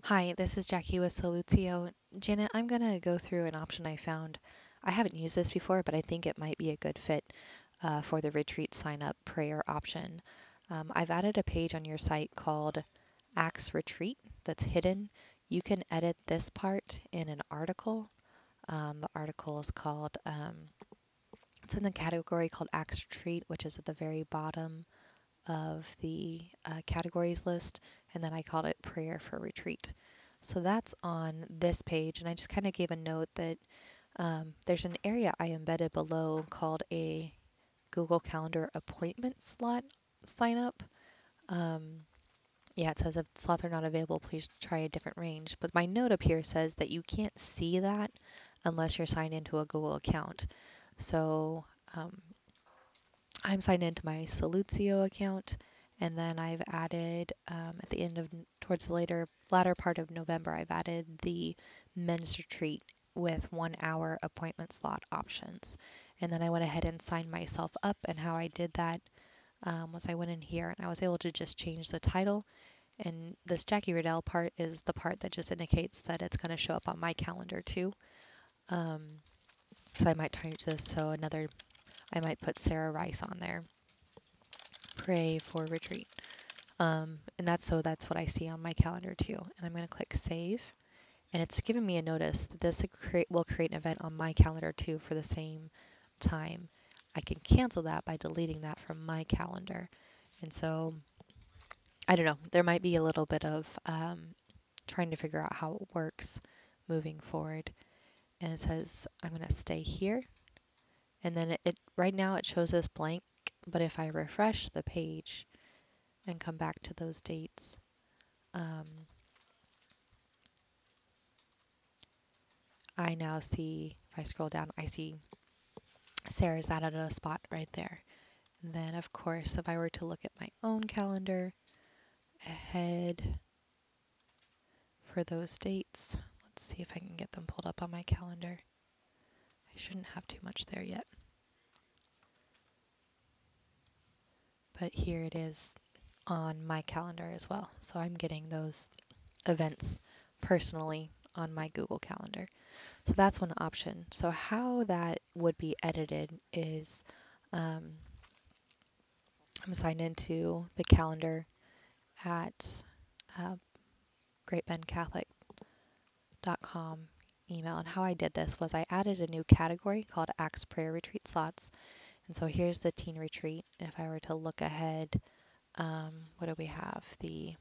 Hi, this is Jackie with Solutio. Janet, I'm going to go through an option I found. I haven't used this before, but I think it might be a good fit for the retreat sign up prayer option. I've added a page on your site called Acts Retreat that's hidden. You can edit this part in an article. The article is called, it's in the category called Acts Retreat, which is at the very bottom of the categories list, and then I called it Prayer for Retreat. So that's on this page, and I just kind of gave a note that there's an area I embedded below called a Google Calendar appointment slot sign up. Um, yeah, it says if slots are not available, please try a different range. But my note up here says that you can't see that unless you're signed into a Google account. So um, I'm signed into my Solutio account, and then I've added at the end of towards the latter part of November, I've added the men's retreat with 1 hour appointment slot options. And then I went ahead and signed myself up. And how I did that was I went in here and I was able to just change the title. And this Jackie Riddell part is the part that just indicates that it's going to show up on my calendar too. Um, so I might change this I might put Sarah Rice on there. Pray for retreat. And that's what I see on my calendar too. And I'm going to click save. And it's giving me a notice that this will create an event on my calendar too for the same time. I can cancel that by deleting that from my calendar. And so, I don't know, there might be a little bit of trying to figure out how it works moving forward. And it says, I'm going to stay here. And then right now it shows this blank, but if I refresh the page and come back to those dates, um, I now see, if I scroll down, I see Sarah's added a spot right there. And then, of course, if I were to look at my own calendar ahead for those dates, let's see if I can get them pulled up on my calendar. I shouldn't have too much there yet. But here it is on my calendar as well. So I'm getting those events personally on my Google Calendar. So that's one option. So how that would be edited is um, I'm signed into the calendar at uh, greatbendcatholic.com email. And how I did this was I added a new category called Acts Prayer Retreat Slots. And so here's the teen retreat. If I were to look ahead, what do we have? I've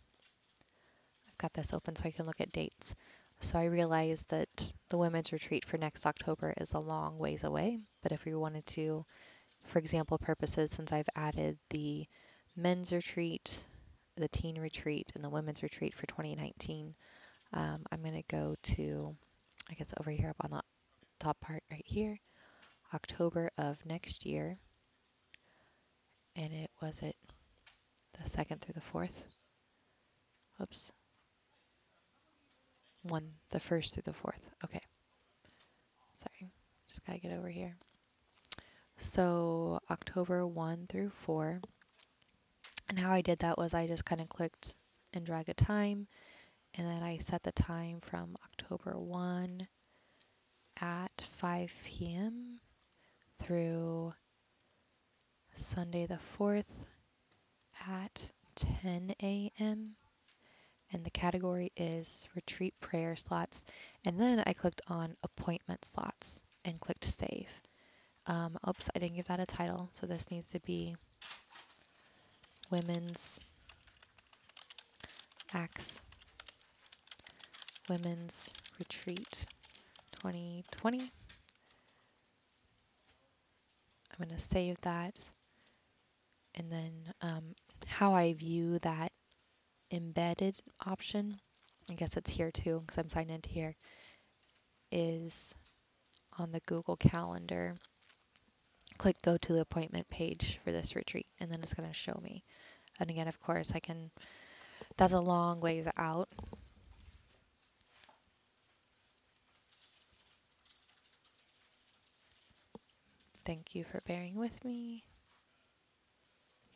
got this open so I can look at dates. So I realized that the women's retreat for next October is a long ways away. But if we wanted to, for example purposes, since I've added the men's retreat, the teen retreat, and the women's retreat for 2019, I'm going to go to, I guess over here up on the top part right here, October of next year, and it was it the 2nd through the 4th. Oops, the 1st through the 4th. Okay, sorry, just gotta get over here. So October 1 through 4, and how I did that was I just kind of clicked and drag a time, and then I set the time from October 1 at 5 p.m. through Sunday the 4th at 10 a.m. and the category is retreat prayer slots. And then I clicked on appointment slots and clicked save. Oops, I didn't give that a title, so this needs to be Women's Acts Women's Retreat 2020. I'm going to save that. And then how I view that embedded option, I guess it's here too because I'm signed into here, is on the Google Calendar. Click go to the appointment page for this retreat, and then it's going to show me. And again, of course, that's a long ways out. Thank you for bearing with me.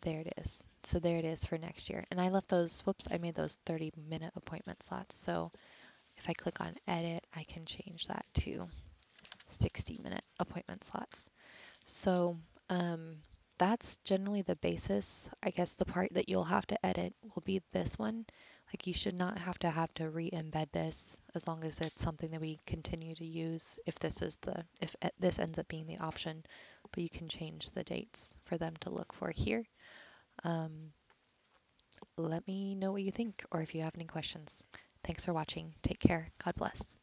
there it is. So there it is for next year. And I left those, whoops, I made those 30-minute appointment slots. So if I click on edit, I can change that to 60-minute appointment slots. So that's generally the basis. I guess the part that you'll have to edit will be this one. Like you should not have to re-embed this as long as it's something that we continue to use if this ends up being the option, but you can change the dates for them to look for here. Um, Let me know what you think or if you have any questions. Thanks for watching. Take care. God bless.